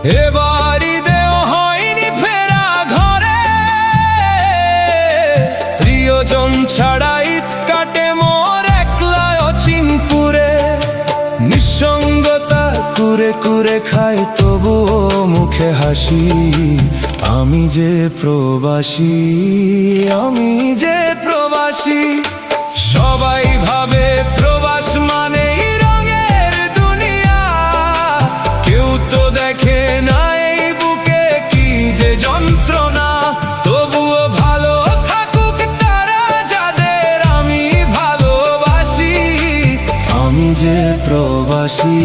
এবার ঈদেও হয়নি ফেরা ঘরে, প্রিয়জন ছাড়া ঈদ কাটে মোর একলা অচিনপুরে। নিঃসঙ্গতা কুরে কুরে খায় তবুও মুখে হাসি, আমি যে প্রবাসী, আমি যে প্রবাসী। সবাই ভাবে প্রবাস মানেই রঙের দুনিয়া, কেউ তো দেখে না এই বুকে কি যে যন্ত্রণা। তবুও ভালো থাকুক তারা যাদের আমি ভালোবাসি, আমি যে প্রবাসী।